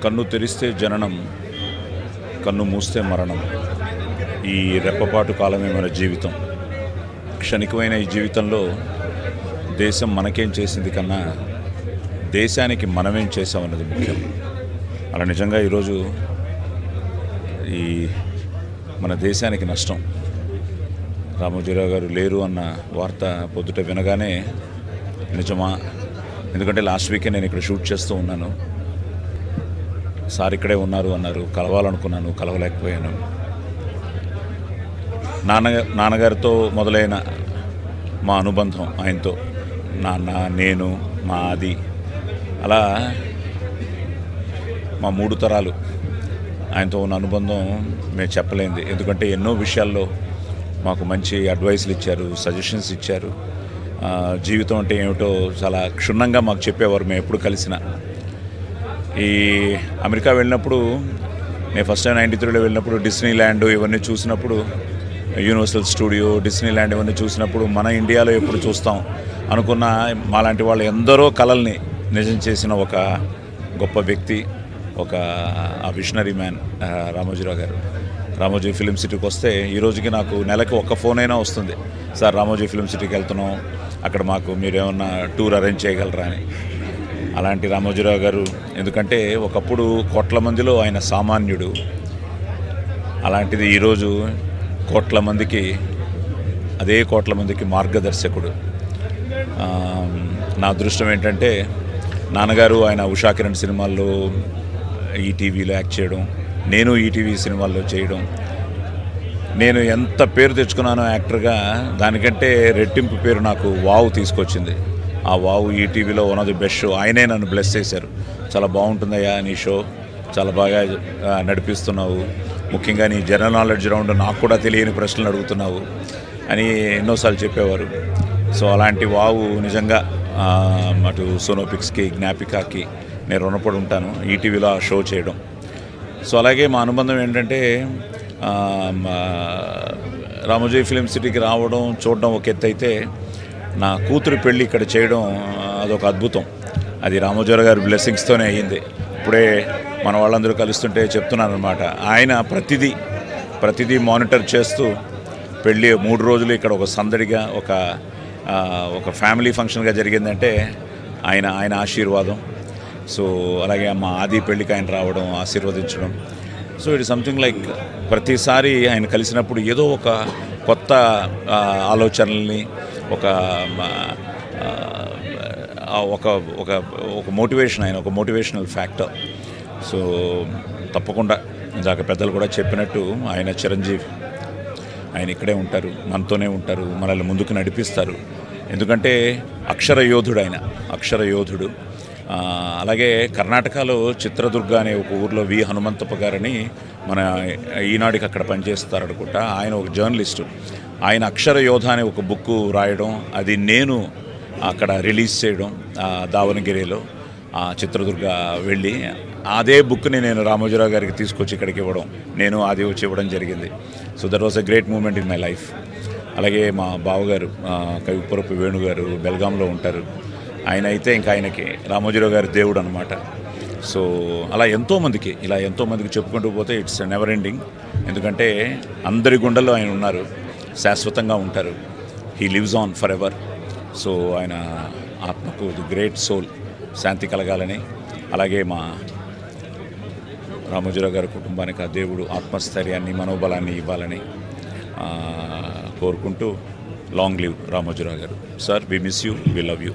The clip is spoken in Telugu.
కన్ను తెరిస్తే జననం, కన్ను మూస్తే మరణం. ఈ రెప్పపాటు కాలమే మన జీవితం. క్షణికమైన ఈ జీవితంలో దేశం మనకేం చేసింది కన్నా దేశానికి మనమేం చేసామన్నది ముఖ్యం. అలా నిజంగా ఈరోజు ఈ మన దేశానికి నష్టం. రామోజీరావు గారు లేరు అన్న వార్త పొద్దుట వినగానే నిజమా? ఎందుకంటే లాస్ట్ వీకే నేను ఇక్కడ షూట్ చేస్తూ ఉన్నాను. సార్ ఇక్కడే ఉన్నారు అన్నారు, కలవాలనుకున్నాను, కలవలేకపోయాను. నాన్నగారితో మొదలైన మా అనుబంధం ఆయనతో, నాన్న, నేను, మా ఆది, అలా మా 3 తరాలు ఆయనతో ఉన్న అనుబంధం మేము చెప్పలేంది. ఎందుకంటే ఎన్నో విషయాల్లో మాకు మంచి అడ్వైస్లు ఇచ్చారు, సజెషన్స్ ఇచ్చారు. జీవితం అంటే ఏమిటో చాలా క్షుణ్ణంగా మాకు చెప్పేవారు మేము ఎప్పుడు కలిసినా. ఈ అమెరికా వెళ్ళినప్పుడు, నేను ఫస్ట్ టైం 93లో వెళ్ళినప్పుడు డిస్నీ ల్యాండ్ ఇవన్నీ చూసినప్పుడు, యూనివర్సల్ స్టూడియో, డిస్నీ ల్యాండ్ ఇవన్నీ చూసినప్పుడు మన ఇండియాలో ఎప్పుడు చూస్తాం అనుకున్న మాలాంటి వాళ్ళు ఎందరో కలల్ని నిజం చేసిన ఒక గొప్ప వ్యక్తి, ఒక విషనరీ మ్యాన్ రామోజీరావు గారు. రామోజీ ఫిలిం సిటీకి వస్తే ఈ రోజుకి నాకు నెలకి ఒక్క ఫోన్ అయినా వస్తుంది, సార్ రామోజీ ఫిలిం సిటీకి వెళ్తున్నాం, అక్కడ మాకు మీరేమన్నా టూర్ అరేంజ్ చేయగలరా అని. అలాంటి రామోజీరావు గారు, ఎందుకంటే ఒకప్పుడు కోట్ల మందిలో ఆయన సామాన్యుడు. అలాంటిది ఈరోజు కోట్ల మందికి, అదే కోట్ల మందికి మార్గదర్శకుడు. నా అదృష్టం ఏంటంటే నాన్నగారు ఆయన ఉషాకిరణ్ సినిమాల్లో ఈటీవీలో యాక్ట్ చేయడం, నేను ఈటీవీ సినిమాల్లో చేయడం. నేను ఎంత పేరు తెచ్చుకున్నానో యాక్టర్గా, దానికంటే రెట్టింపు పేరు నాకు వావ్ తీసుకొచ్చింది. ఆ వావ్ ఈటీవీలో one of the best show. ఆయనే నన్ను బ్లెస్ చేశారు. చాలా బాగుంటుందయ్యా నీ షో, చాలా బాగా నడిపిస్తున్నావు, ముఖ్యంగా నీ జనరల్ నాలెడ్జ్ రౌండ్ నాకు కూడా తెలియని ప్రశ్నలు అడుగుతున్నావు అని ఎన్నోసార్లు చెప్పేవారు. సో అలాంటి వావు నిజంగా అటు సోనోపిక్స్కి, జ్ఞాపికాకి నేను రుణపడి ఉంటాను, ఈటీవీలో ఆ షో చేయడం. సో అలాగే మా అనుబంధం ఏంటంటే రామోజీ ఫిలిం సిటీకి రావడం, చూడడం ఒక ఎత్తు అయితే, నా కూతురు పెళ్ళి ఇక్కడ చేయడం అదొక అద్భుతం. అది రామోజీరావు గారి బ్లెస్సింగ్స్తోనే అయ్యింది. ఇప్పుడే మన వాళ్ళందరూ కలుస్తుంటే చెప్తున్నాను అనమాట. ఆయన ప్రతిదీ మానిటర్ చేస్తూ పెళ్ళి 3 రోజులు ఇక్కడ ఒక సందడిగా, ఒక ఫ్యామిలీ ఫంక్షన్గా జరిగిందంటే ఆయన ఆశీర్వాదం. సో అలాగే మా ఆది పెళ్ళికి ఆయన రావడం, ఆశీర్వదించడం. సో ఇట్ సంథింగ్ లైక్ ప్రతిసారి ఆయన కలిసినప్పుడు ఏదో ఒక కొత్త ఆలోచనల్ని, ఒక మోటివేషన్, ఆయన ఒక మోటివేషనల్ ఫ్యాక్టర్. సో తప్పకుండా ఇందాక పెద్దలు కూడా చెప్పినట్టు ఆయన చిరంజీవి, ఆయన ఇక్కడే ఉంటారు, మనతోనే ఉంటారు, మనల్ని ముందుకు నడిపిస్తారు. ఎందుకంటే అక్షర యోధుడు. అలాగే కర్ణాటకలో చిత్రదుర్గ అనే ఒక ఊర్లో వి హనుమంతప్ప గారని మన ఈనాడికి అక్కడ పనిచేస్తారు అనుకుంటా. ఆయన ఒక జర్నలిస్టు. ఆయన అక్షర యోధ అనే ఒక బుక్ రాయడం, అది నేను అక్కడ రిలీజ్ చేయడం దావణగిరిలో చిత్రదుర్గ వెళ్ళి, అదే బుక్ని నేను రామోజీరావు గారికి తీసుకొచ్చి ఇక్కడికి ఇవ్వడం, నేను అది వచ్చి ఇవ్వడం జరిగింది. So that was a great moment in my life. అలాగే మా బావగారు కవిపురపు వేణుగారు బెల్గాంలో ఉంటారు. ఆయన అయితే ఇంకా ఆయనకి రామోజీరావు గారి దేవుడు అనమాట. సో అలా ఎంతోమందికి చెప్పుకుంటూ పోతే ఇట్స్ నెవర్ ఎండింగ్. ఎందుకంటే అందరి గుండెల్లో ఆయన ఉన్నారు, శాశ్వతంగా ఉంటారు. He lives on for ever. So ఆయన ఆత్మకు ది గ్రేట్ సోల్ శాంతి కలగాలని, అలాగే మా రామోజీరావు గారి కుటుంబానికి ఆ దేవుడు ఆత్మస్థైర్యాన్ని, మనోబలాన్ని ఇవ్వాలని కోరుకుంటూ, లాంగ్ లివ్ రామోజీరావు గారు. Sir, we miss you, we love you.